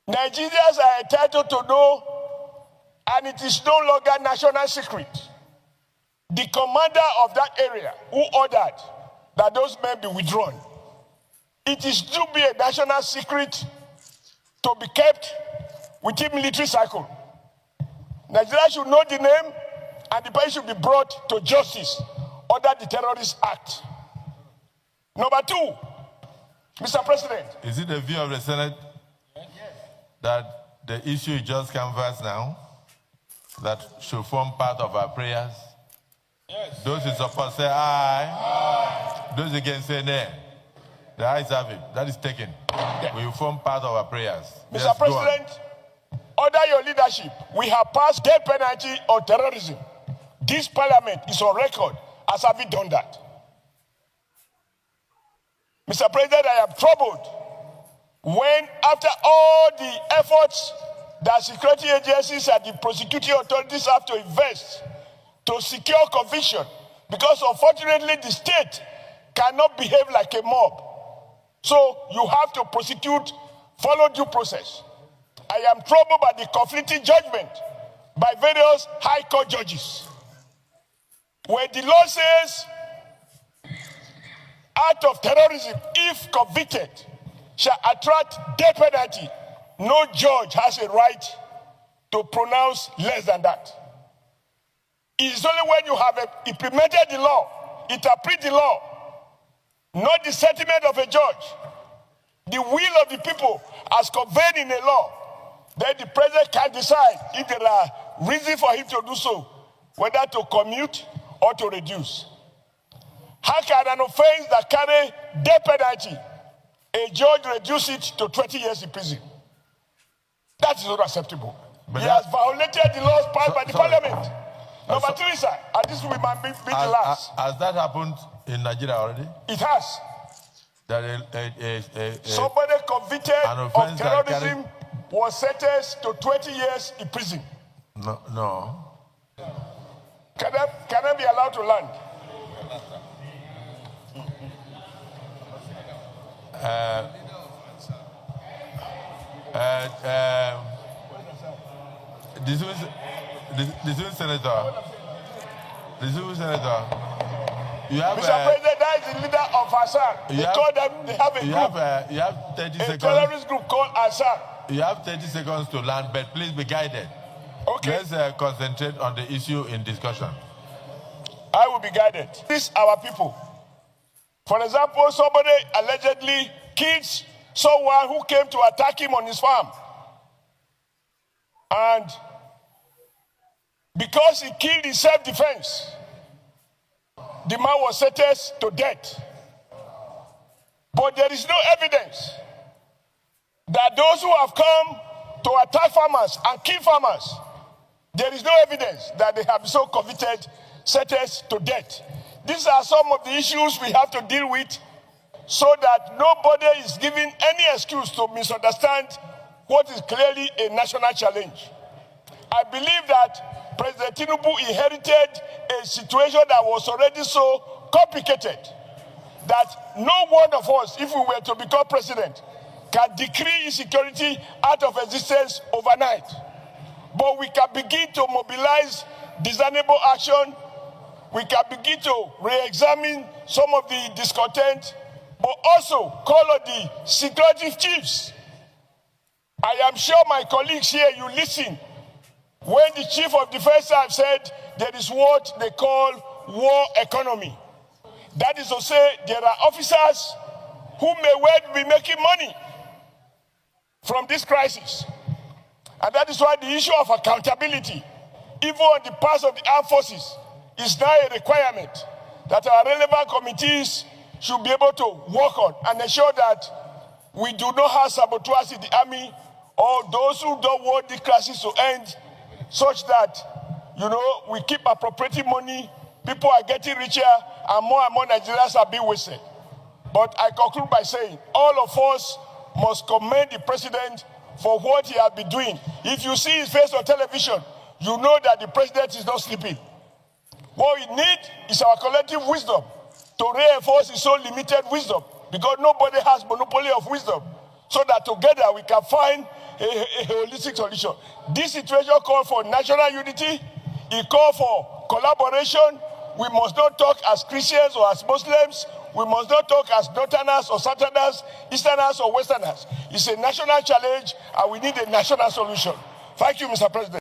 Nigerians are entitled to know, and it is no longer national secret. The commander of that area who ordered that those men be withdrawn. It is to be a national secret to be kept within military cycle. Nigeria should know the name, and the person should be brought to justice under the Terrorist Act. Number two, Mr. President. Is it the view of the Senate that the issue you just canvassed now, that should form part of our prayers? Yes. Those who support say aye. Aye. Those against say nay. The ayes have it. That is taken. Yeah. We will form part of our prayers. Mr. Yes, President, under your leadership, we have passed death penalty on terrorism. This parliament is on record as having done that. Mr. President, I am troubled when, after all the efforts that security agencies and the prosecuting authorities have to invest to secure conviction, because unfortunately the state cannot behave like a mob. So you have to prosecute, follow due process. I am troubled by the conflicting judgment by various high court judges, where the law says act of terrorism, if convicted, shall attract death penalty. No judge has a right to pronounce less than that. It is only when you have implemented the law, interpret the law, not the sentiment of a judge, the will of the people as conveyed in a law, then the president can decide if there are reasons for him to do so, whether to commute or to reduce. How can an offense that carries death penalty, a judge reduce it to 20 years in prison? That is not acceptable. But he has violated the laws passed by the parliament. Number three, sir, and this will be the last. Has that happened in Nigeria already? It has. That somebody convicted of terrorism was sentenced to 20 years in prison. No. Can I be allowed to land? The civil senator, you have, Mr. President, that is the leader of Assad. They told them they have a group. You have 30 seconds. A terrorist group called Assad. You have 30 seconds to land, but please be guided. Okay. Let's concentrate on the issue in discussion. I will be guided. These are our people. For example, somebody allegedly kills someone who came to attack him on his farm. And because he killed in self-defense, the man was sentenced to death. But there is no evidence that those who have come to attack farmers and kill farmers, there is no evidence that they have been so convicted, sentenced to death. These are some of the issues we have to deal with so that nobody is given any excuse to misunderstand what is clearly a national challenge. I believe that President Tinubu inherited a situation that was already so complicated that no one of us, if we were to become president, can decree insecurity out of existence overnight. But we can begin to mobilize discernible action. We can begin to re-examine some of the discontent, but also call on the security chiefs. I am sure my colleagues here, you listen when the chief of defense have said there is what they call war economy. That is to say, there are officers who may well be making money from this crisis. And that is why the issue of accountability, even on the part of the armed forces, is now a requirement that our relevant committees should be able to work on and ensure that we do not have saboteurs in the army or those who don't want the crisis to end, such that, we keep appropriating money, people are getting richer, and more Nigerians are being wasted. But I conclude by saying, all of us must commend the president for what he has been doing. If you see his face on television, you know that the president is not sleeping. What we need is our collective wisdom to reinforce his own limited wisdom, because nobody has monopoly of wisdom, so that together we can find a holistic solution. This situation calls for national unity. It calls for collaboration. We must not talk as Christians or as Muslims. We must not talk as Northerners or Southerners, Easterners or Westerners. It's a national challenge, and we need a national solution. Thank you, Mr. President.